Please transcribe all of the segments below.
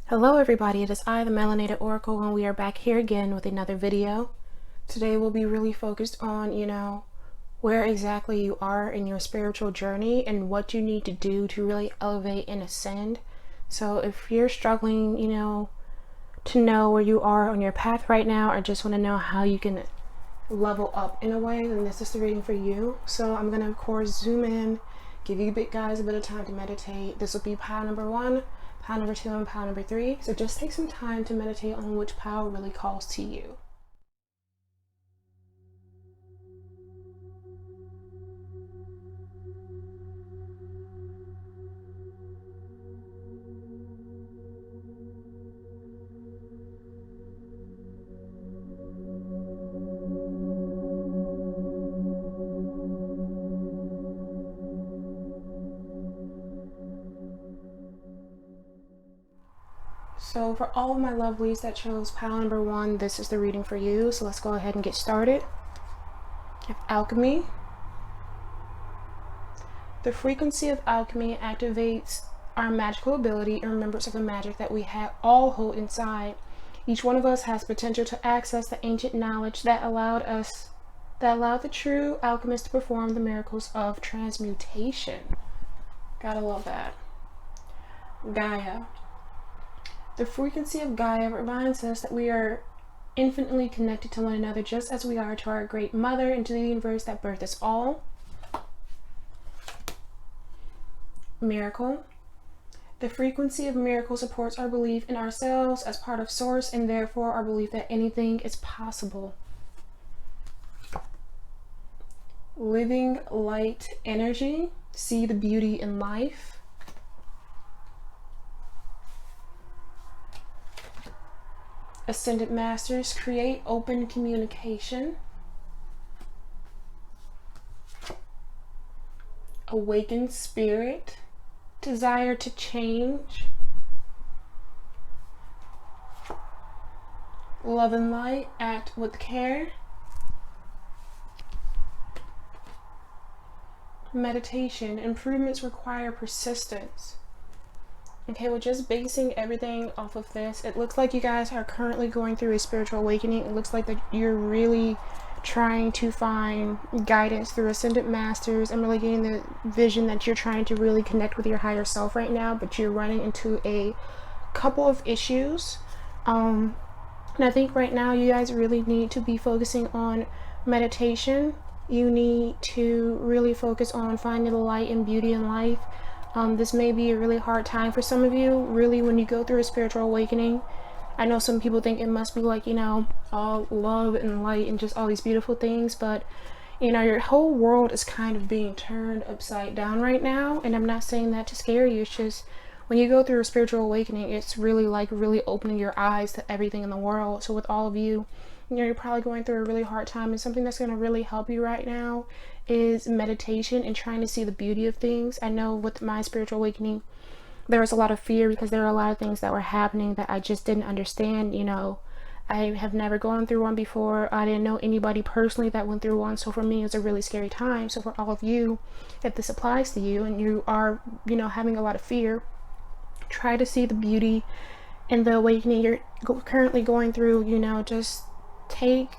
Hello everybody, it is I, the Melanated Oracle, and we are back here again with another video. Today we'll be really focused on, where exactly you are in your spiritual journey and what you need to do to really elevate and ascend. So if you're struggling, to know where you are on your path right now, or just want to know how you can level up in a way, then this is the reading for you. So I'm going to, of course, zoom in, give you guys a bit of time to meditate. This will be pile number 1, pile number 2, and pile number 3. So just take some time to meditate on which pile really calls to you. So for all of my lovelies that chose pile number 1, this is the reading for you. So let's go ahead and get started. If alchemy. The frequency of alchemy activates our magical ability and remembrance of the magic that we all hold inside. Each one of us has potential to access the ancient knowledge that allowed the true alchemist to perform the miracles of transmutation. Gotta love that. Gaia. The frequency of Gaia reminds us that we are infinitely connected to one another, just as we are to our great mother and to the universe that birthed us all. Miracle. The frequency of miracle supports our belief in ourselves as part of Source, and therefore our belief that anything is possible. Living light energy. See the beauty in life. Ascended Masters create open communication. Awakened Spirit, desire to change. Love and light, act with care. Meditation, improvements require persistence. Okay, well, just basing everything off of this, it looks like you guys are currently going through a spiritual awakening. It looks like that you're really trying to find guidance through Ascended Masters. I'm really getting the vision that you're trying to really connect with your higher self right now, but you're running into a couple of issues. And I think right now you guys really need to be focusing on meditation. You need to really focus on finding the light and beauty in life. This may be a really hard time for some of you. Really, when you go through a spiritual awakening, I know some people think it must be like, all love and light and just all these beautiful things, but your whole world is kind of being turned upside down right now. And I'm not saying that to scare you. It's just when you go through a spiritual awakening, it's really opening your eyes to everything in the world. So with all of you, you're probably going through a really hard time, and something that's going to really help you right now is meditation and trying to see the beauty of things. I know with my spiritual awakening, there was a lot of fear because there are a lot of things that were happening that I just didn't understand. I have never gone through one before. I didn't know anybody personally that went through one. So for me, it was a really scary time. So for all of you, if this applies to you and you are, having a lot of fear, try to see the beauty in the awakening you're currently going through. Just take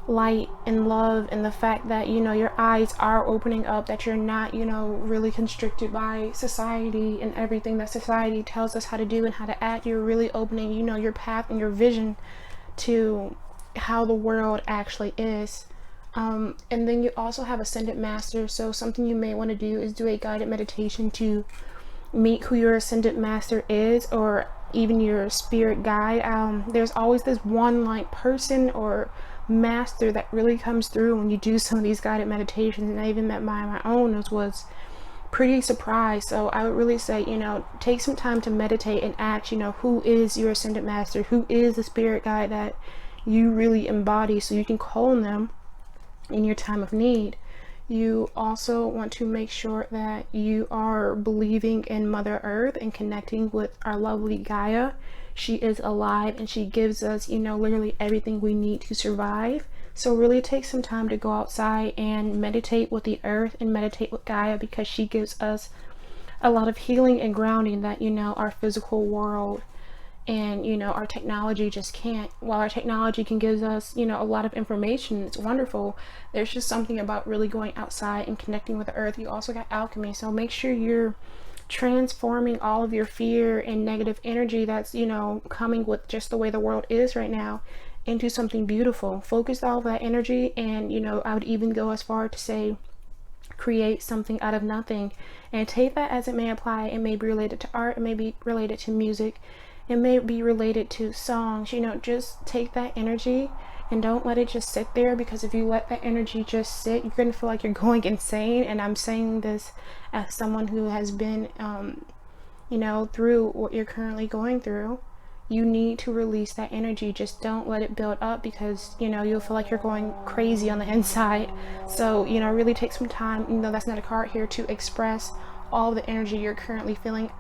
light and love and the fact that your eyes are opening up, that you're not really constricted by society and everything that society tells us how to do and how to act. You're really opening your path and your vision to how the world actually is. And then you also have Ascended Master, so something you may want to do is do a guided meditation to meet who your Ascended Master is, or even your spirit guide. There's always this one person or master that really comes through when you do some of these guided meditations, and I even met my own, was pretty surprised. So I would really say, take some time to meditate and ask, who is your Ascended Master, who is the spirit guide that you really embody, so you can call on them in your time of need. You also want to make sure that you are believing in Mother Earth and connecting with our lovely Gaia. She is alive and she gives us, literally everything we need to survive. So really take some time to go outside and meditate with the earth and meditate with Gaia, because she gives us a lot of healing and grounding that, our physical world And you know, our technology just can't. While our technology can give us, you know, a lot of information, it's wonderful, there's just something about really going outside and connecting with the earth. You also got alchemy, so make sure you're transforming all of your fear and negative energy that's, you know, coming with just the way the world is right now into something beautiful. Focus all of that energy, and you know, I would even go as far to say create something out of nothing, and take that as it may apply. It may be related to art, it may be related to music, it may be related to songs. You know, just take that energy and don't let it just sit there, because if you let that energy just sit, you're gonna feel like you're going insane. And I'm saying this as someone who has been you know, through what you're currently going through. You need to release that energy. Just don't let it build up, because you know, you'll feel like you're going crazy on the inside. So you know, really take some time, you know, that's not a card here, to express all the energy you're currently feeling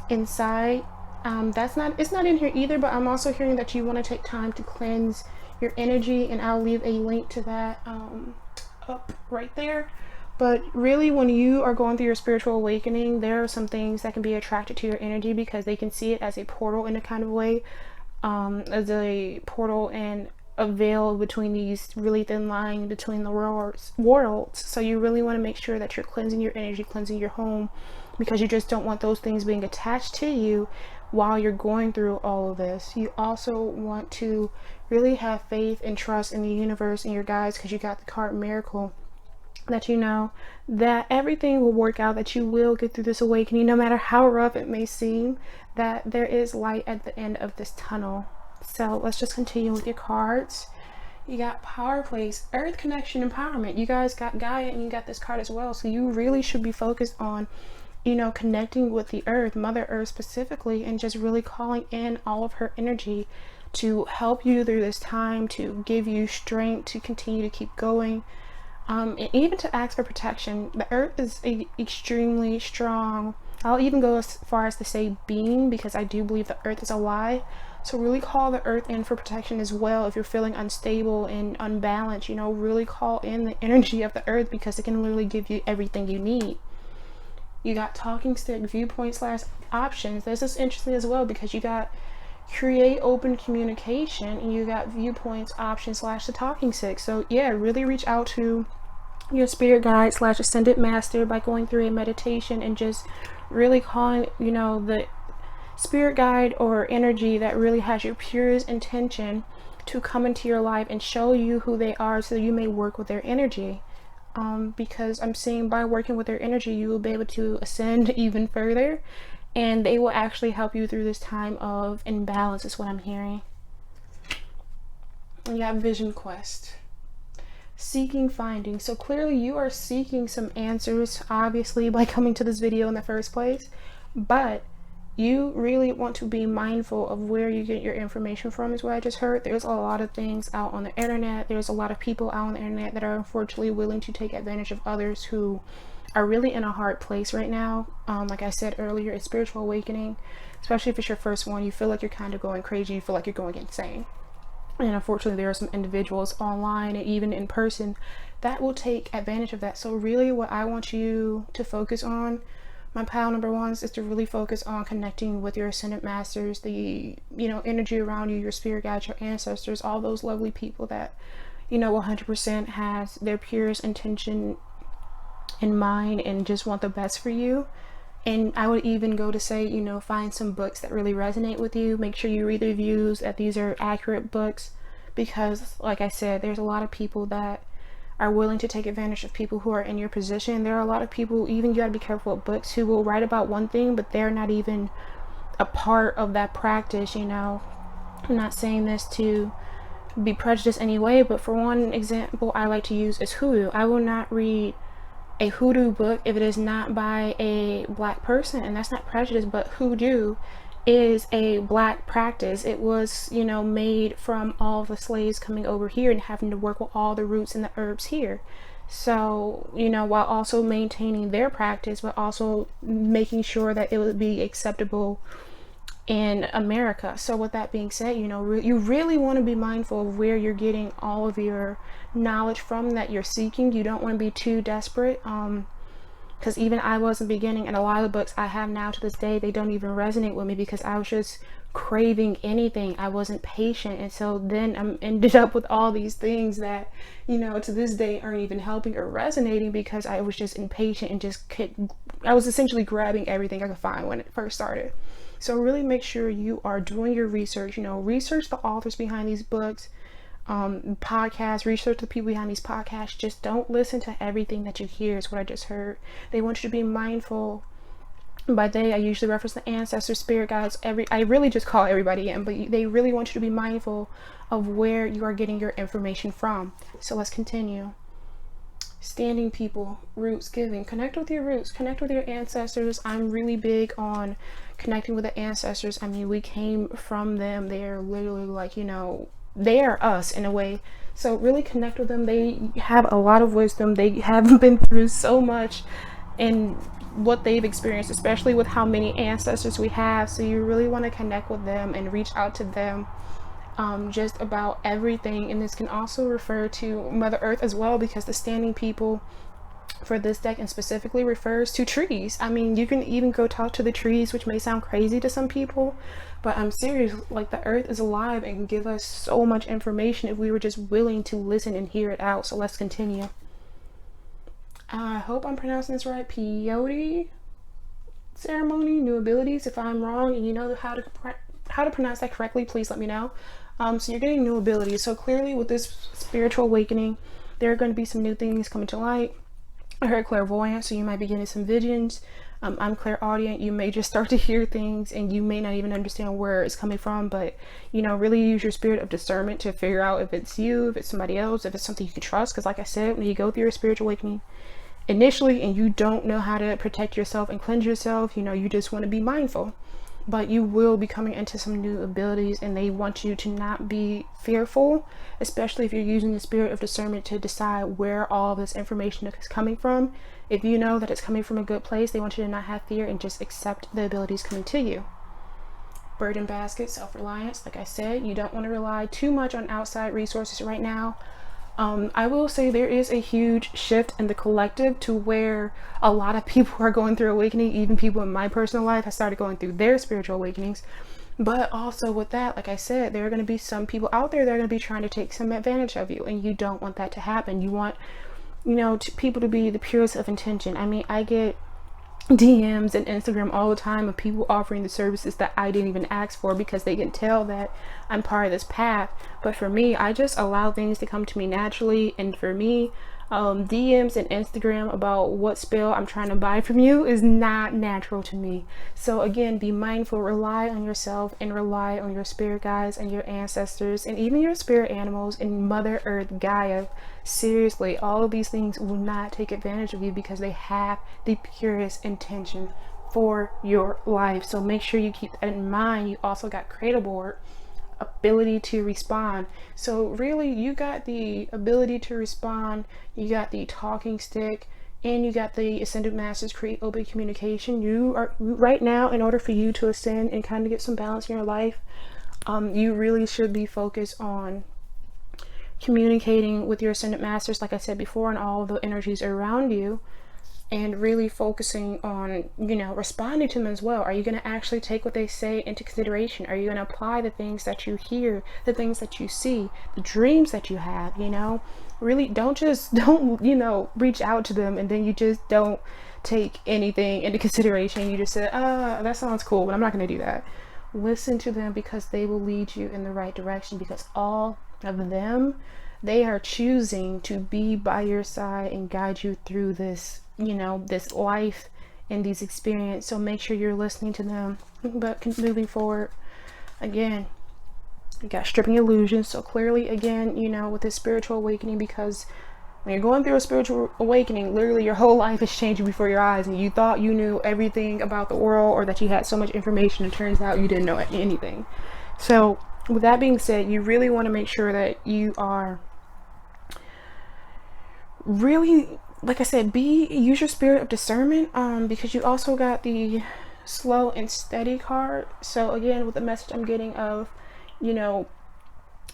inside. It's not in here either, but I'm also hearing that you want to take time to cleanse your energy, and I'll leave a link to that up right there. But really, when you are going through your spiritual awakening, there are some things that can be attracted to your energy, because they can see it as a portal in a kind of way, as a portal and a veil between these really thin line between the worlds. So you really want to make sure that you're cleansing your energy, cleansing your home, because you just don't want those things being attached to you while you're going through all of this. You also want to really have faith and trust in the universe and your guides, because you got the card Miracle, that you know that everything will work out, that you will get through this awakening, no matter how rough it may seem, that there is light at the end of this tunnel. So let's just continue with your cards. You got Power Place, Earth Connection, Empowerment. You guys got Gaia, and you got this card as well. So you really should be focused on, you know, connecting with the earth, Mother Earth specifically, and just really calling in all of her energy to help you through this time, to give you strength to continue to keep going, and even to ask for protection. The earth is a extremely strong, I'll even go as far as to say being, because I do believe the earth is alive. So really call the earth in for protection as well. If you're feeling unstable and unbalanced, you know, really call in the energy of the earth, because it can literally give you everything you need. You got Talking Stick, Viewpoint / Options. This is interesting as well, because you got Create Open Communication, and you got Viewpoints, Options / the Talking Stick. So yeah, really reach out to your spirit guide / ascended master by going through a meditation and just really calling, you know, the spirit guide or energy that really has your purest intention to come into your life and show you who they are, so you may work with their energy. Because I'm seeing by working with their energy, you will be able to ascend even further, and they will actually help you through this time of imbalance, is what I'm hearing. You got Vision Quest, Seeking Finding. So clearly you are seeking some answers, obviously, by coming to this video in the first place, but you really want to be mindful of where you get your information from, is what I just heard. There's a lot of things out on the internet. There's a lot of people out on the internet that are unfortunately willing to take advantage of others who are really in a hard place right now. Like I said earlier, it's spiritual awakening, especially if it's your first one. You feel like you're kind of going crazy. You feel like you're going insane. And unfortunately, there are some individuals online and even in person that will take advantage of that. So really what I want you to focus on, my pile number ones, is to really focus on connecting with your ascended masters, the, you know, energy around you, your spirit guides, your ancestors, all those lovely people that, you know, 100% has their purest intention in mind and just want the best for you. And I would even go to say, you know, find some books that really resonate with you. Make sure you read the reviews, that these are accurate books, because like I said, there's a lot of people that are willing to take advantage of people who are in your position. There are a lot of people, even you got to be careful with books, who will write about one thing, but they're not even a part of that practice, you know. I'm not saying this to be prejudiced anyway, but for one example I like to use is hoodoo. I will not read a hoodoo book if it is not by a black person, and that's not prejudice, but hoodoo is a black practice. It was, you know, made from all the slaves coming over here and having to work with all the roots and the herbs here. So, you know, while also maintaining their practice, but also making sure that it would be acceptable in America. So with that being said, you know, you really want to be mindful of where you're getting all of your knowledge from that you're seeking. You don't want to be too desperate. Because even I was in the beginning, and a lot of the books I have now to this day, they don't even resonate with me because I was just craving anything. I wasn't patient. And so then I ended up with all these things that, you know, to this day aren't even helping or resonating because I was just impatient and just I was essentially grabbing everything I could find when it first started. So really make sure you are doing your research, you know, research the authors behind these books, podcasts, research the people behind these podcasts. Just don't listen to everything that you hear is what I just heard. They want you to be mindful. By they, I usually reference the ancestor, spirit guides, I really just call everybody in, but they really want you to be mindful of where you are getting your information from. So let's continue. Standing people, roots, giving. Connect with your roots, connect with your ancestors. I'm really big on connecting with the ancestors. I mean, we came from them. They're literally like, you know, they are us in a way. So really connect with them. They have a lot of wisdom. They have been through so much and what they've experienced, especially with how many ancestors we have. So you really want to connect with them and reach out to them just about everything. And this can also refer to Mother Earth as well, because the standing people for this deck and specifically refers to trees. I mean, you can even go talk to the trees, which may sound crazy to some people, but I'm serious. Like, the earth is alive and can give us so much information if we were just willing to listen and hear it out. So let's continue. I hope I'm pronouncing this right. Peyote ceremony, new abilities. If I'm wrong and you know how to pronounce that correctly, please let me know. So you're getting new abilities. So clearly with this spiritual awakening, there are going to be some new things coming to light. I heard clairvoyant, so you might be getting some visions. I'm clairaudient. You may just start to hear things and you may not even understand where it's coming from, but you know, really use your spirit of discernment to figure out if it's you, if it's somebody else, if it's something you can trust. Because like I said, when you go through your spiritual awakening initially and you don't know how to protect yourself and cleanse yourself, you know, you just want to be mindful. But you will be coming into some new abilities and they want you to not be fearful, especially if you're using the spirit of discernment to decide where all this information is coming from. If you know that it's coming from a good place, they want you to not have fear and just accept the abilities coming to you. Burden basket, self-reliance. Like I said, you don't want to rely too much on outside resources right now. I will say there is a huge shift in the collective to where a lot of people are going through awakening. Even people in my personal life have started going through their spiritual awakenings. But also with that, like I said, there are going to be some people out there that are going to be trying to take some advantage of you, and you don't want that to happen. You want, you know, people to be the purest of intention. I mean, I get DMs and Instagram all the time of people offering the services that I didn't even ask for because they can tell that I'm part of this path. But for me, I just allow things to come to me naturally. And for me, DMs and Instagram about what spell I'm trying to buy from you is not natural to me. So again, be mindful, rely on yourself and rely on your spirit guides and your ancestors and even your spirit animals and Mother Earth, Gaia. Seriously, all of these things will not take advantage of you because they have the purest intention for your life. So make sure you keep that in mind. You also got Cradle Board, ability to respond. So really, you got the ability to respond, you got the talking stick, and you got the Ascended Masters create open communication. You are right now, in order for you to ascend and kind of get some balance in your life, you really should be focused on communicating with your Ascended Masters, like I said before, and all the energies around you, and really focusing on, you know, responding to them as well. Are you going to actually take what they say into consideration? Are you going to apply the things that you hear, the things that you see, the dreams that you have? You know, really don't, you know, reach out to them and then you just don't take anything into consideration. You just say, that sounds cool, but I'm not going to do that. Listen to them because they will lead you in the right direction, because all of them, they are choosing to be by your side and guide you through this, you know, this life and these experiences. So make sure you're listening to them. But moving forward, again, you got stripping illusions. So clearly, again, you know, with this spiritual awakening, because when you're going through a spiritual awakening, literally your whole life is changing before your eyes, and you thought you knew everything about the world or that you had so much information, and it turns out you didn't know anything. So with that being said, you really want to make sure that you are really, like I said, use your spirit of discernment, because you also got the slow and steady card. So again, with the message I'm getting of, you know,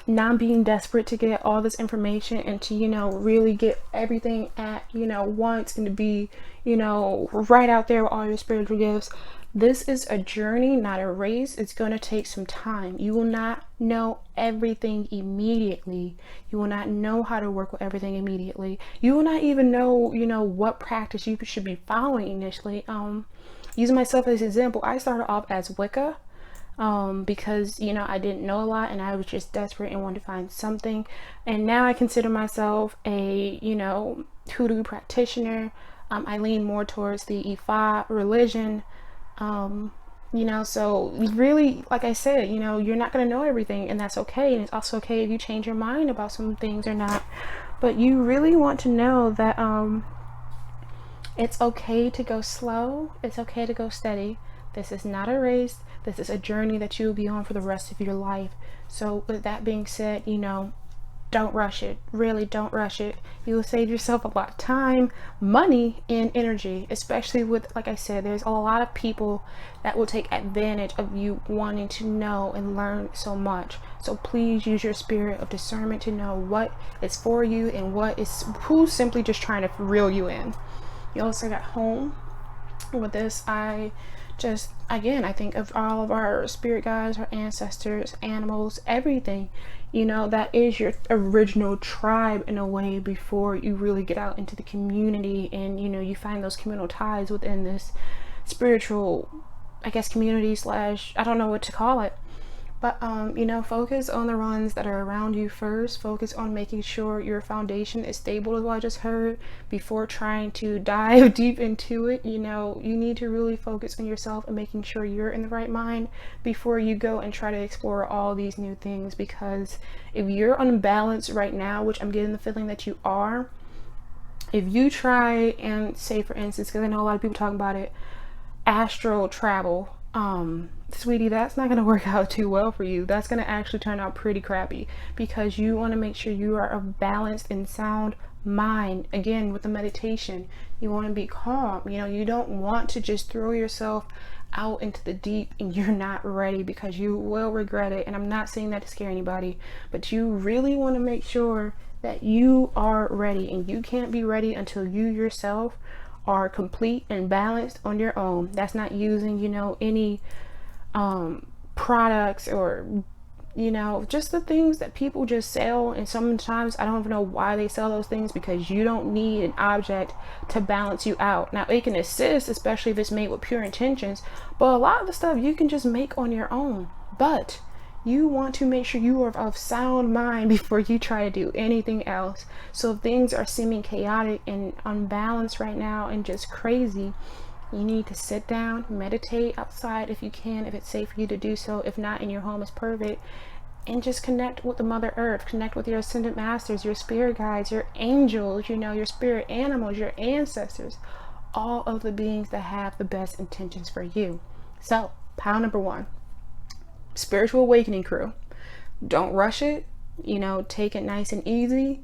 not being desperate to get all this information and to, you know, really get everything at, you know, once, and to be, you know, right out there with all your spiritual gifts. This is a journey, not a race. It's going to take some time. You will not know everything immediately. You will not know how to work with everything immediately. You will not even know, you know, what practice you should be following initially. Using myself as an example, I started off as Wicca. Because, you know, I didn't know a lot and I was just desperate and wanted to find something. And now I consider myself a, you know, hoodoo practitioner. I lean more towards the Ifa religion. You know, so really, like I said, you know, you're not going to know everything, and that's okay. And it's also okay if you change your mind about some things or not. But you really want to know that it's okay to go slow. It's okay to go steady. This is not a race. This is a journey that you will be on for the rest of your life. So with that being said, you know, don't rush it. Really don't rush it. You will save yourself a lot of time, money, and energy, especially with, like I said, there's a lot of people that will take advantage of you wanting to know and learn so much. So please use your spirit of discernment to know what is for you and who's simply just trying to reel you in. You also got home. With this, I think of all of our spirit guides, our ancestors, animals, everything, you know, that is your original tribe in a way before you really get out into the community and, you know, you find those communal ties within this spiritual, I guess, community slash, I don't know what to call it. But, you know, focus on the ones that are around you first. Focus on making sure your foundation is stable, as I just heard, before trying to dive deep into it. You know, you need to really focus on yourself and making sure you're in the right mind before you go and try to explore all these new things. Because if you're unbalanced right now, which I'm getting the feeling that you are, if you try and say, for instance, because I know a lot of people talking about it, astral travel, sweetie, that's not going to work out too well for you. That's going to actually turn out pretty crappy, because you want to make sure you are of balanced and sound mind. Again, with the meditation, you want to be calm. You know, you don't want to just throw yourself out into the deep and you're not ready, because you will regret it. And I'm not saying that to scare anybody, but you really want to make sure that you are ready, and you can't be ready until you yourself are complete and balanced on your own. That's not using, you know, any products or, you know, just the things that people just sell. And sometimes I don't even know why they sell those things, because you don't need an object to balance you out. Now it can assist, especially if it's made with pure intentions, but a lot of the stuff you can just make on your own. But you want to make sure you are of sound mind before you try to do anything else. So if things are seeming chaotic and unbalanced right now and just crazy, you need to sit down, meditate outside if you can, if it's safe for you to do so. If not, and your home is perfect, and just connect with the Mother Earth, connect with your ascended masters, your spirit guides, your angels, you know, your spirit animals, your ancestors, all of the beings that have the best intentions for you. So, pile number 1, spiritual awakening crew. Don't rush it, you know, take it nice and easy,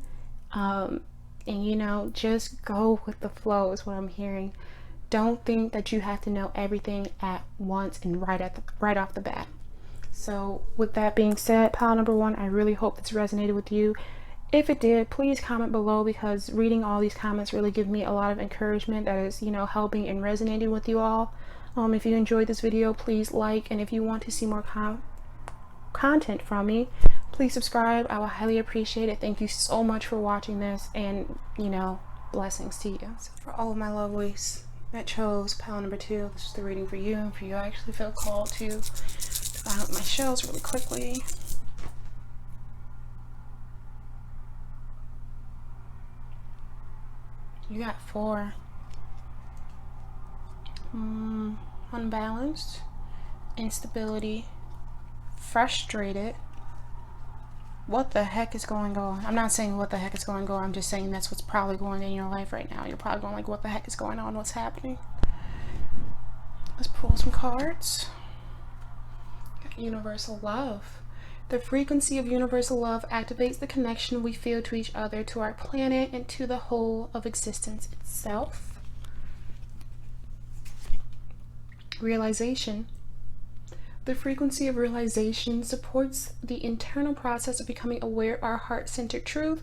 and, you know, just go with the flow is what I'm hearing. Don't think that you have to know everything at once and right off the bat. So with that being said, pile number 1, I really hope this resonated with you. If it did, please comment below, because reading all these comments really give me a lot of encouragement that is, you know, helping and resonating with you all. If you enjoyed this video, please like, and if you want to see more content from me, please subscribe. I will highly appreciate it. Thank you so much for watching this, and, you know, blessings to you. So for all of my lovelies that chose pile number 2, this is the reading for you. And for you, I actually feel called to find out my shells really quickly. You got 4. Unbalanced, instability, frustrated. What the heck is going on? I'm not saying what the heck is going on. I'm just saying that's what's probably going on in your life right now. You're probably going like, what the heck is going on? What's happening? Let's pull some cards. Got universal love. The frequency of universal love activates the connection we feel to each other, to our planet, and to the whole of existence itself. Realization. The frequency of realization supports the internal process of becoming aware of our heart-centered truth,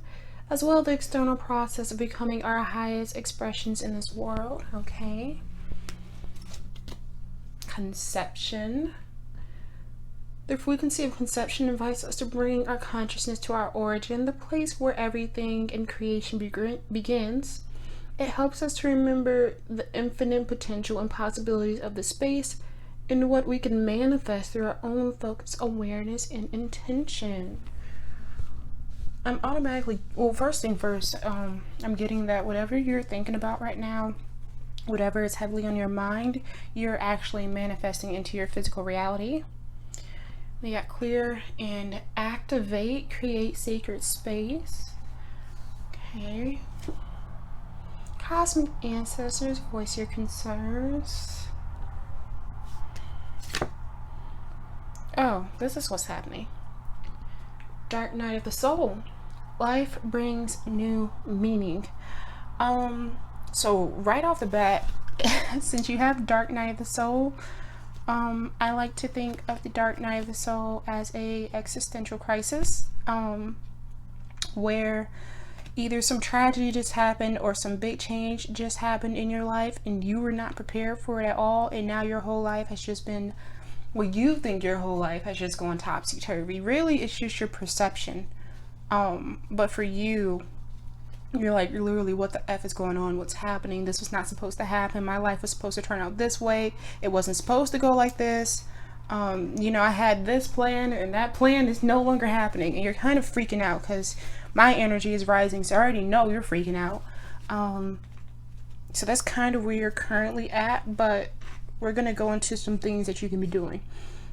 as well as the external process of becoming our highest expressions in this world. Okay. Conception. The frequency of conception invites us to bring our consciousness to our origin, the place where everything in creation begins. It helps us to remember the infinite potential and possibilities of the space and what we can manifest through our own focus, awareness, and intention. I'm automatically, well, first thing first, I'm getting that whatever you're thinking about right now, whatever is heavily on your mind, you're actually manifesting into your physical reality. We got clear and activate, create sacred space. Okay. Cosmic ancestors, voice your concerns. Oh, this is what's happening. Dark night of the soul. Life brings new meaning. So right off the bat, since you have dark night of the soul, I like to think of the dark night of the soul as a existential crisis, where either some tragedy just happened or some big change just happened in your life and you were not prepared for it at all, and now your whole life has just been, well, you think your whole life has just gone topsy-turvy. Really, it's just your perception. But for you, you're like, literally, what the F is going on? What's happening? This was not supposed to happen. My life was supposed to turn out this way. It wasn't supposed to go like this. I had this plan and that plan is no longer happening. And you're kind of freaking out because my energy is rising. So I already know you're freaking out. So that's kind of where you're currently at. But we're going to go into some things that you can be doing.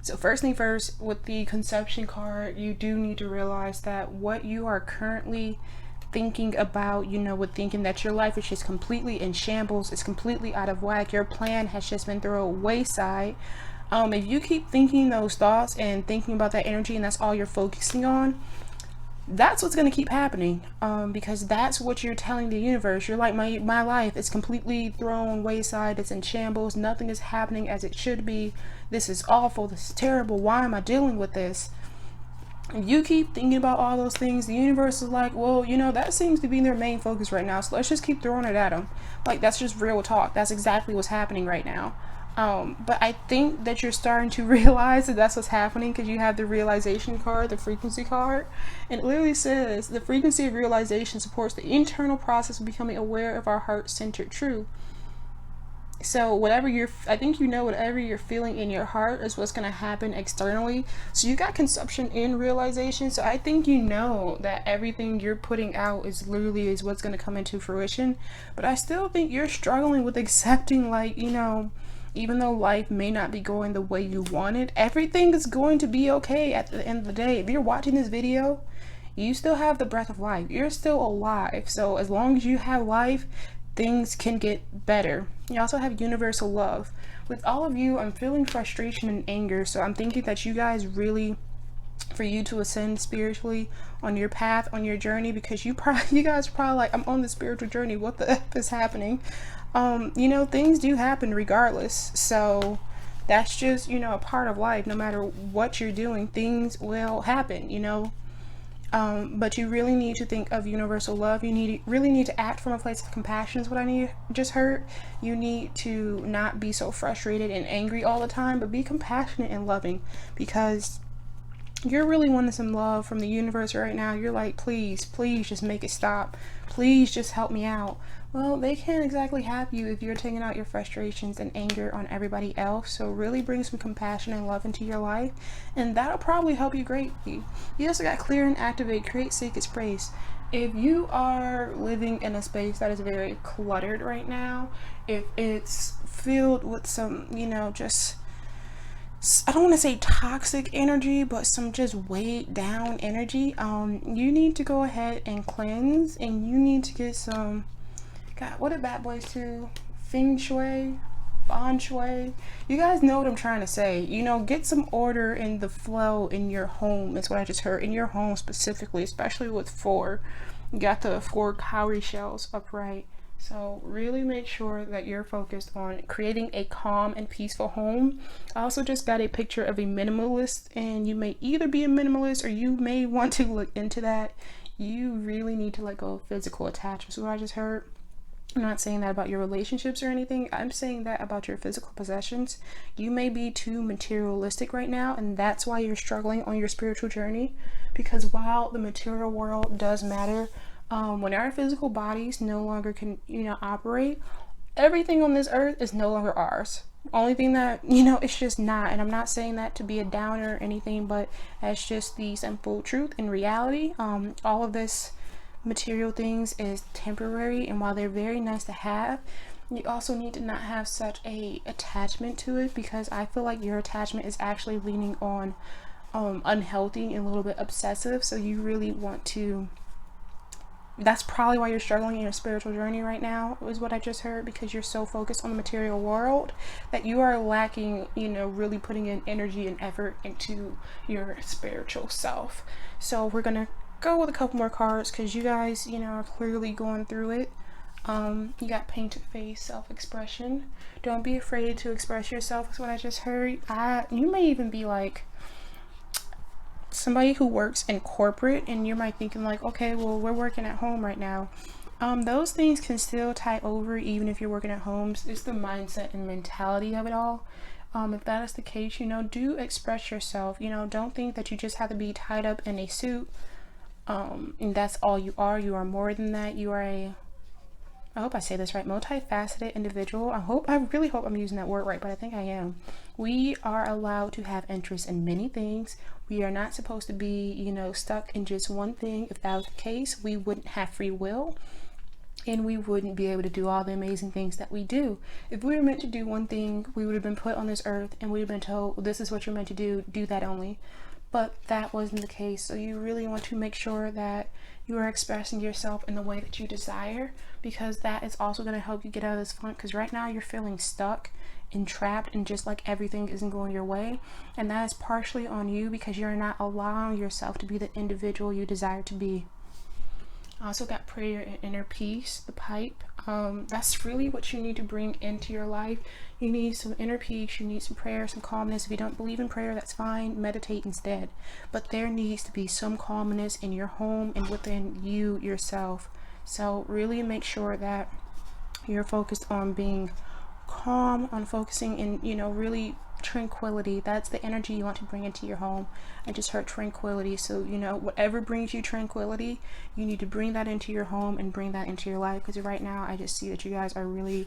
So first thing first, with the conception card, you do need to realize that what you are currently thinking about, with thinking that your life is just completely in shambles, it's completely out of whack, your plan has just been thrown wayside. If you keep thinking those thoughts and thinking about that energy and that's all you're focusing on, that's what's going to keep happening, because that's what you're telling the universe. You're like, my life is completely thrown wayside, it's in shambles, nothing is happening as it should be, this is awful, this is terrible, why am I dealing with this? If you keep thinking about all those things, the universe is like, well, that seems to be their main focus right now, so let's just keep throwing it at them. Like, that's just real talk. That's exactly what's happening right now. But I think that you're starting to realize that that's what's happening because you have the realization card, the frequency card, and it literally says the frequency of realization supports the internal process of becoming aware of our heart-centered truth. So whatever whatever you're feeling in your heart is what's going to happen externally. So you got conception and realization. So I think that everything you're putting out is what's going to come into fruition. But I still think you're struggling with accepting, even though life may not be going the way you wanted, everything is going to be okay at the end of the day. If you're watching this video, you still have the breath of life. You're still alive. So as long as you have life, things can get better. You also have universal love. With all of you, I'm feeling frustration and anger. So I'm thinking that you guys really, for you to ascend spiritually on your path, on your journey, because you guys are probably like, I'm on the spiritual journey. What the F is happening? Things do happen regardless. So that's just, a part of life. No matter what you're doing, things will happen, but you really need to think of universal love. You really need to act from a place of compassion is what I just heard. You need to not be so frustrated and angry all the time, but be compassionate and loving, because you're really wanting some love from the universe right now. You're like, please just make it stop. Please just help me out. Well, they can't exactly help you if you're taking out your frustrations and anger on everybody else. So really bring some compassion and love into your life, and that'll probably help you greatly. You also got clear and activate, create sacred space. If you are living in a space that is very cluttered right now, if it's filled with some, just, I don't want to say toxic energy, but some just weighed down energy, you need to go ahead and cleanse, and you need to get some, God, what did bad boys do? Feng Shui? Feng Shui? You guys know what I'm trying to say. Get some order in the flow in your home. That's what I just heard. In your home specifically, especially with 4. You got the 4 cowrie shells upright. So really make sure that you're focused on creating a calm and peaceful home. I also just got a picture of a minimalist, and you may either be a minimalist or you may want to look into that. You really need to let go of physical attachments. What I just heard. I'm not saying that about your relationships or anything. I'm saying that about your physical possessions. You may be too materialistic right now, and that's why you're struggling on your spiritual journey. Because while the material world does matter, when our physical bodies no longer can, operate, everything on this earth is no longer ours. Only thing that, it's just not. And I'm not saying that to be a downer or anything, but that's just the simple truth. In reality, all of this material things is temporary, and while they're very nice to have, you also need to not have such a attachment to it, because I feel like your attachment is actually leaning on unhealthy and a little bit obsessive. So you really want to, that's probably why you're struggling in your spiritual journey right now, is what I just heard, because you're so focused on the material world that you are lacking, really putting in energy and effort into your spiritual self. So we're gonna go with a couple more cards, because you guys, are clearly going through it. You got painted face, self-expression. Don't be afraid to express yourself, is what I just heard. You may even be like somebody who works in corporate, and you might thinking like, okay, well, we're working at home right now. Those things can still tie over even if you're working at home. It's the mindset and mentality of it all. If that is the case, do express yourself. Don't think that you just have to be tied up in a suit, and that's all you are. You are more than that. You are I hope I say this right, multifaceted individual. I really hope I'm using that word right, but I think I am. We are allowed to have interest in many things. We are not supposed to be, stuck in just one thing. If that was the case, we wouldn't have free will, and we wouldn't be able to do all the amazing things that we do. If we were meant to do one thing, we would have been put on this earth and we would have been told, well, this is what you're meant to do that only. But that wasn't the case. So you really want to make sure that you are expressing yourself in the way that you desire, because that is also going to help you get out of this funk. Because right now you're feeling stuck and trapped, and just like everything isn't going your way, and that is partially on you because you're not allowing yourself to be the individual you desire to be. I also got prayer and inner peace, the pipe. That's really what you need to bring into your life. You need some inner peace, you need some prayer, some calmness. If you don't believe in prayer, that's fine, meditate instead. But there needs to be some calmness in your home and within you yourself. So really make sure that you're focused on being calm, on focusing in, really tranquility. That's the energy you want to bring into your home. I just heard tranquility. So whatever brings you tranquility, you need to bring that into your home and bring that into your life. Because right now I just see that you guys are really,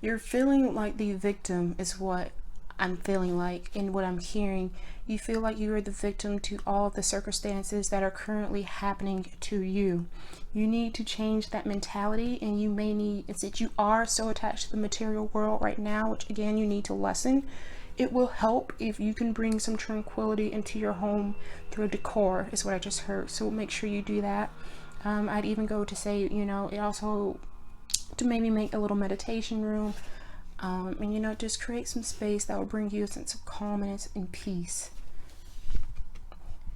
you're feeling like the victim is what I'm feeling like, and what I'm hearing. You feel like you are the victim to all of the circumstances that are currently happening to you. You need to change that mentality, and you may need, it's that you are so attached to the material world right now, which again you need to lessen. It will help if you can bring some tranquility into your home through decor, is what I just heard. So make sure you do that. I'd even go to say, it also to maybe make a little meditation room, and just create some space that will bring you a sense of calmness and peace.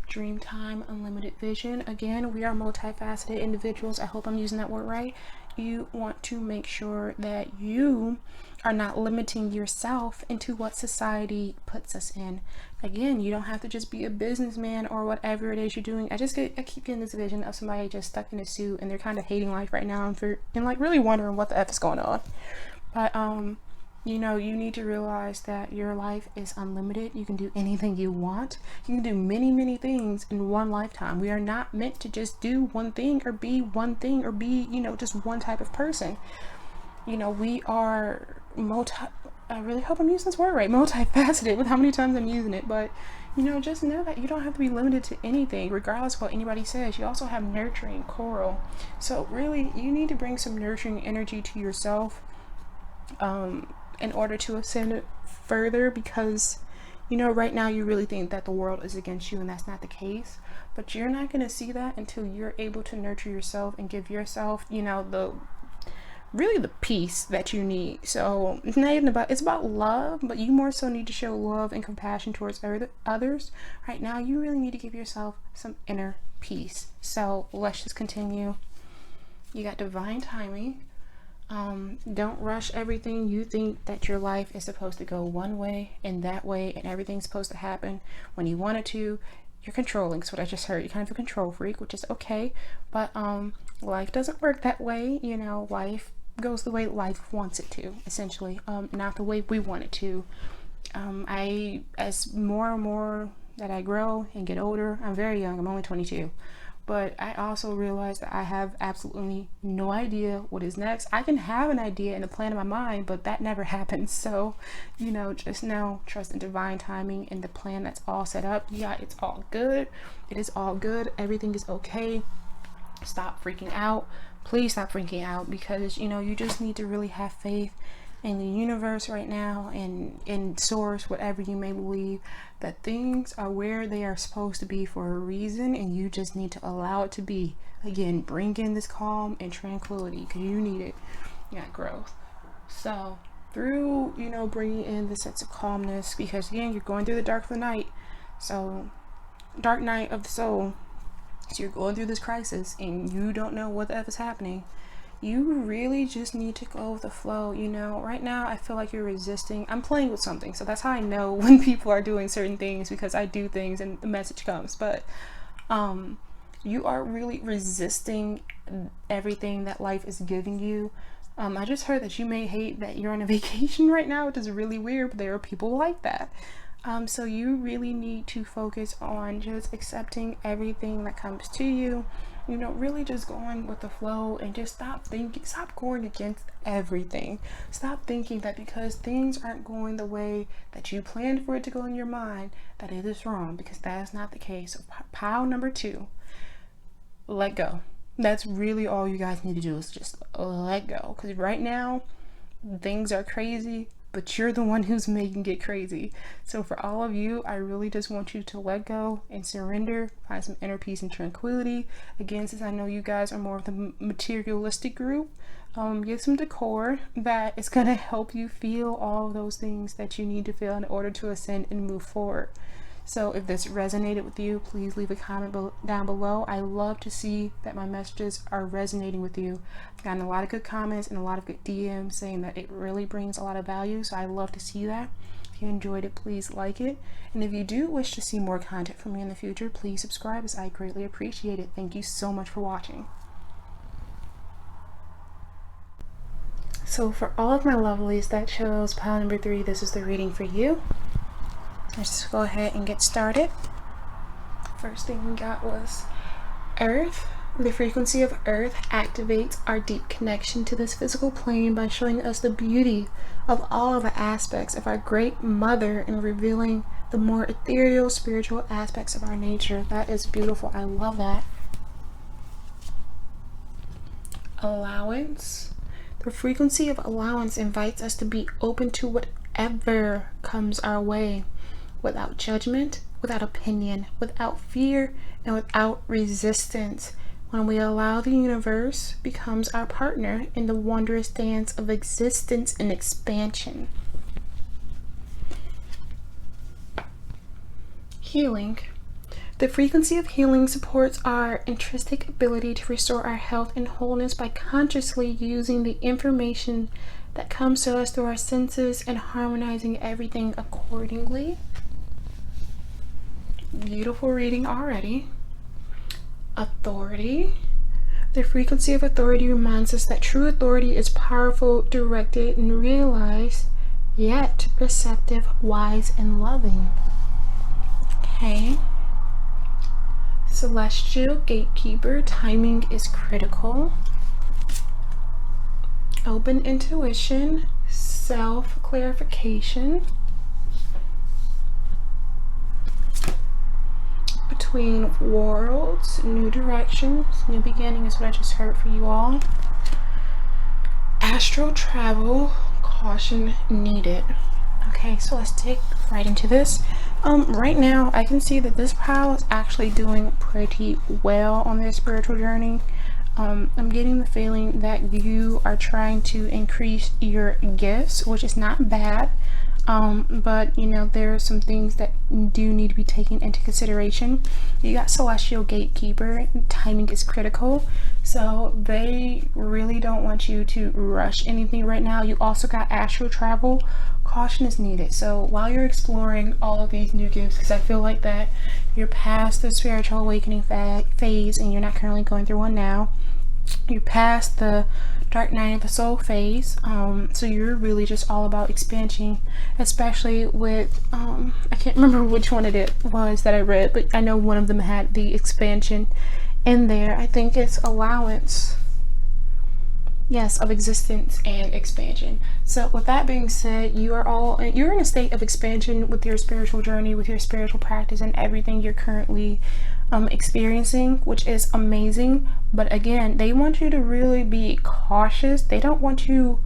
Dream time, unlimited vision. Again, we are multifaceted individuals. I hope I'm using that word right. You want to make sure that you are not limiting yourself into what society puts us in. Again, you don't have to just be a businessman or whatever it is you're doing. I keep getting this vision of somebody just stuck in a suit and they're kind of hating life right now and like really wondering what the F is going on. But you need to realize that your life is unlimited. You can do anything you want. You can do many, many things in one lifetime. We are not meant to just do one thing or be one thing or be, just one type of person. We are I really hope I'm using this word right, multifaceted, with how many times I'm using it. But, just know that you don't have to be limited to anything, regardless of what anybody says. You also have nurturing, coral. So really, you need to bring some nurturing energy to yourself, in order to ascend it further, because right now you really think that the world is against you, and that's not the case. But you're not going to see that until you're able to nurture yourself and give yourself the peace that you need. So it's not even about, it's about love, but you more so need to show love and compassion towards others. Right now you really need to give yourself some inner peace. So let's just continue. You got divine timing. Don't rush everything. You think that your life is supposed to go one way and that way, and everything's supposed to happen when you want it to. You're controlling. That's what I just heard. You're kind of a control freak, which is okay. But life doesn't work that way. You know, life goes the way life wants it to, essentially. Not the way we want it to. As more and more that I grow and get older, I'm very young. I'm only 22. But I also realize that I have absolutely no idea what is next. I can have an idea and a plan in my mind, but that never happens. So, you know, just now trust in divine timing and the plan that's all set up. Yeah, it's all good. It is all good. Everything is okay. Stop freaking out. Please stop freaking out, because, you know, you just need to really have faith in the universe right now, and in source, whatever you may believe, that things are where they are supposed to be for a reason, and you just need to allow it to be. Again, bring in this calm and tranquility, because you need it. Yeah, growth. So through, you know, bringing in the sense of calmness, because again, you're going through the dark of the night, so dark night of the soul. So you're going through this crisis and you don't know what the F is happening. You really just need to go with the flow. You know, right now I feel like you're resisting. I'm playing with something, so that's how I know when people are doing certain things, because I do things and the message comes. But you are really resisting everything that life is giving you. I just heard that you may hate that you're on a vacation right now, which is really weird, but there are people like that. So you really need to focus on just accepting everything that comes to you. You know, really just going with the flow, and just stop going against everything. Stop thinking that because things aren't going the way that you planned for it to go in your mind, that it is wrong, because that is not the case. So pile number 2, let go. That's really all you guys need to do, is just let go. Because right now things are crazy, but you're the one who's making it crazy. So for all of you, I really just want you to let go and surrender, find some inner peace and tranquility. Again, since I know you guys are more of the materialistic group, get some decor that is going to help you feel all of those things that you need to feel in order to ascend and move forward. So if this resonated with you, please leave a comment down below. I love to see that my messages are resonating with you. I've gotten a lot of good comments and a lot of good DMs saying that it really brings a lot of value. So I love to see that. If you enjoyed it, please like it. And if you do wish to see more content from me in the future, please subscribe, as I greatly appreciate it. Thank you so much for watching. So for all of my lovelies that chose pile number 3, this is the reading for you. Let's just go ahead and get started. First thing we got was Earth. The frequency of Earth activates our deep connection to this physical plane by showing us the beauty of all of the aspects of our great mother and revealing the more ethereal spiritual aspects of our nature. That is beautiful. I love that. Allowance. The frequency of allowance invites us to be open to whatever comes our way, without judgment, without opinion, without fear, and without resistance. When we allow, the universe becomes our partner in the wondrous dance of existence and expansion. Healing. The frequency of healing supports our intrinsic ability to restore our health and wholeness by consciously using the information that comes to us through our senses and harmonizing everything accordingly. Beautiful reading already. Authority. The frequency of authority reminds us that true authority is powerful, directed, and realized, yet receptive, wise, and loving. Okay. Celestial gatekeeper. Timing is critical. Open intuition. Self-clarification. Between worlds, new directions, new beginning is what I just heard for you all. Astral travel, caution needed. Okay, so let's dig right into this. Right now I can see that this pile is actually doing pretty well on their spiritual journey. I'm getting the feeling that you are trying to increase your gifts, which is not bad. But you know, there are some things that do need to be taken into consideration. You got Celestial Gatekeeper. Timing is critical. So they really don't want you to rush anything right now. You also got astral travel. Caution is needed. So while you're exploring all of these new gifts, because I feel like that you're past the spiritual awakening phase and you're not currently going through one now. You're past the dark night of the soul phase. So you're really just all about expansion, especially with I can't remember which one it was that I read, but I know one of them had the expansion in there. I think it's allowance, yes, of existence and expansion. So with that being said, you're in a state of expansion with your spiritual journey, with your spiritual practice, and everything you're currently experiencing, which is amazing. But again, they want you to really be cautious. They don't want you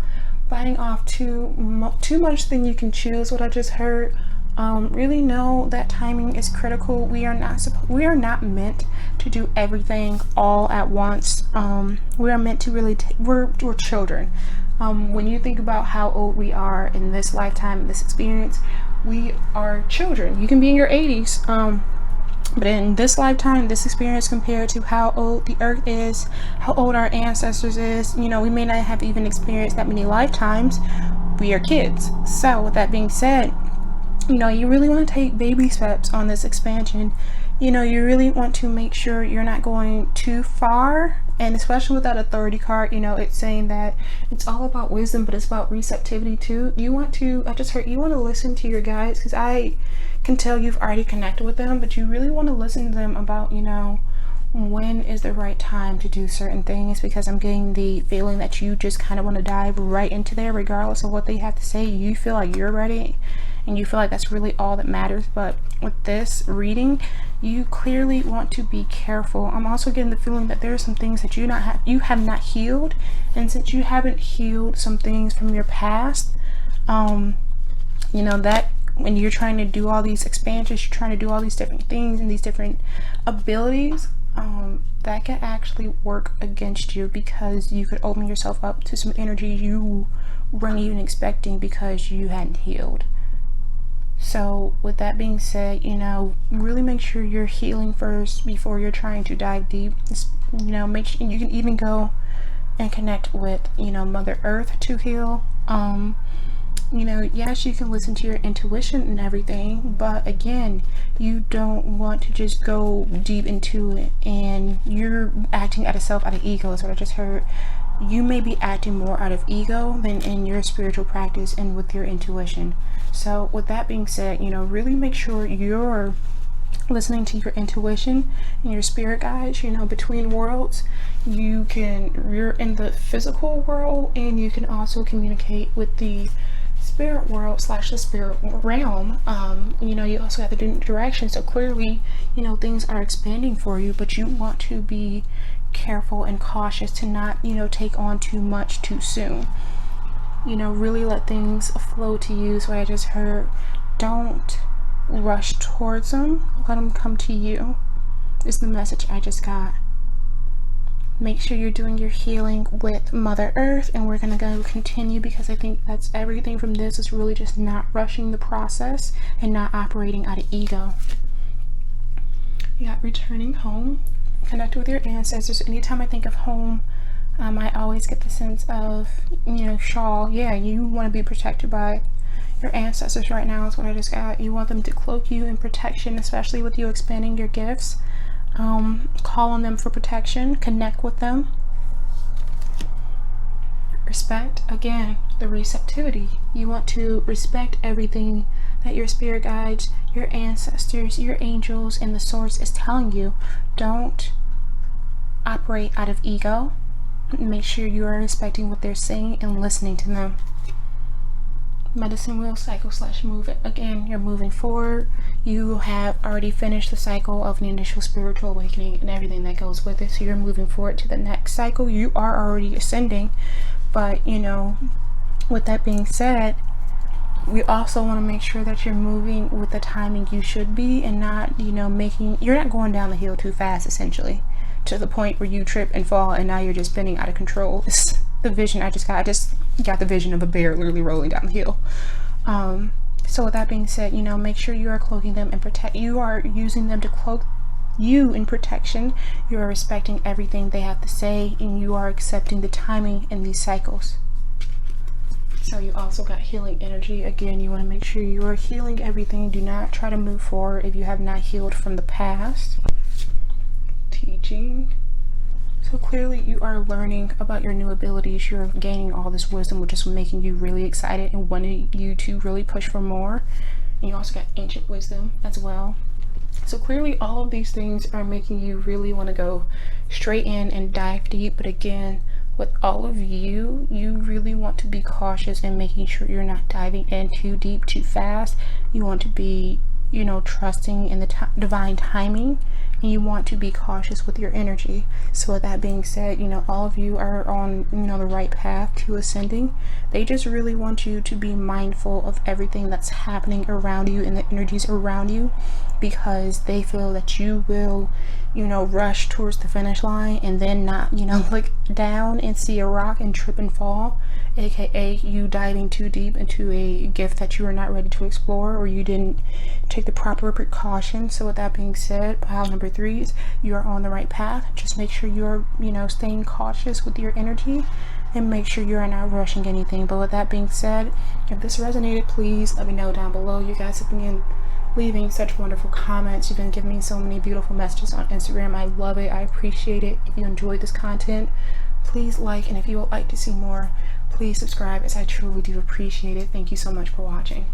biting off too much than you can chew, is what I just heard. Really know that timing is critical. We are not meant to do everything all at once. We are meant to really we're children. When you think about how old we are in this lifetime, in this experience, we are children. You can be in your 80s, but in this lifetime, this experience, compared to how old the earth is, how old our ancestors is, we may not have even experienced that many lifetimes. We are kids. So with that being said, you really want to take baby steps on this expansion. You really want to make sure you're not going too far. And especially with that authority card, it's saying that it's all about wisdom, but it's about receptivity too. I just heard you want to listen to your guides, because I can tell you've already connected with them, but you really want to listen to them about, when is the right time to do certain things, because I'm getting the feeling that you just kind of want to dive right into there regardless of what they have to say. You feel like you're ready and you feel like that's really all that matters. But with this reading, you clearly want to be careful. I'm also getting the feeling that there are some things that you have not healed, and since you haven't healed some things from your past, that when you're trying to do all these expansions, you're trying to do all these different things and these different abilities, that can actually work against you, because you could open yourself up to some energy you weren't even expecting because you hadn't healed. So with that being said, really make sure you're healing first before you're trying to dive deep. Make sure you can even go and connect with, Mother Earth to heal. Yes, you can listen to your intuition and everything, but again, you don't want to just go deep into it and you're acting out of ego, is what I just heard. You may be acting more out of ego than in your spiritual practice and with your intuition. So with that being said, really make sure you're listening to your intuition and your spirit guides. Between worlds, you're in the physical world, and you can also communicate with the spirit world / the spirit realm. You also have a different direction. So clearly, things are expanding for you, but you want to be careful and cautious to not, take on too much too soon. Really let things flow to you. So I just heard, don't rush towards them. Let them come to you, is the message I just got. Make sure you're doing your healing with Mother Earth, and we're going to go continue, because I think that's everything from this, is really just not rushing the process and not operating out of ego. You got returning home, connect with your ancestors. Anytime I think of home, I always get the sense of, shawl. Yeah, you want to be protected by your ancestors right now, is what I just got. You want them to cloak you in protection, especially with you expanding your gifts. Call on them for protection, connect with them. Respect, again, the receptivity. You want to respect everything that your spirit guides, your ancestors, your angels, and the source is telling you. Don't operate out of ego. Make sure you are respecting what they're saying and listening to them. Medicine wheel, cycle / move it. Again, you're moving forward. You have already finished the cycle of an initial spiritual awakening and everything that goes with it. So you're moving forward to the next cycle. You are already ascending, but with that being said, we also want to make sure that you're moving with the timing you should be, and not, you're not going down the hill too fast, essentially, to the point where you trip and fall and now you're just spinning out of control. It's the vision I just got. I just got the vision of a bear literally rolling down the hill. So with that being said, make sure you are cloaking them and you are using them to cloak you in protection. You are respecting everything they have to say, and you are accepting the timing in these cycles. So you also got healing energy. Again, you want to make sure you are healing everything. Do not try to move forward if you have not healed from the past. Teaching. So clearly you are learning about your new abilities. You're gaining all this wisdom, which is making you really excited and wanting you to really push for more. And you also got ancient wisdom as well. So clearly all of these things are making you really want to go straight in and dive deep. But again, with all of you, you really want to be cautious and making sure you're not diving in too deep too fast. You want to be, you know, trusting in the divine timing, and you want to be cautious with your energy. So with that being said, you know, all of you are on, you know, the right path to ascending. They just really want you to be mindful of everything that's happening around you and the energies around you, because they feel that you will, you know, rush towards the finish line and then not, you know, look down and see a rock and trip and fall, aka you diving too deep into a gift that you are not ready to explore, or you didn't take the proper precautions. So with that being said, pile number 3s, you are on the right path. Just make sure you're, you know, staying cautious with your energy and make sure you're not rushing anything. But with that being said, if this resonated, please let me know down below. You guys have been leaving such wonderful comments. You've been giving me so many beautiful messages on Instagram. I love it. I appreciate it. If you enjoyed this content, please like, and if you would like to see more, please subscribe, as I truly do appreciate it. Thank you so much for watching.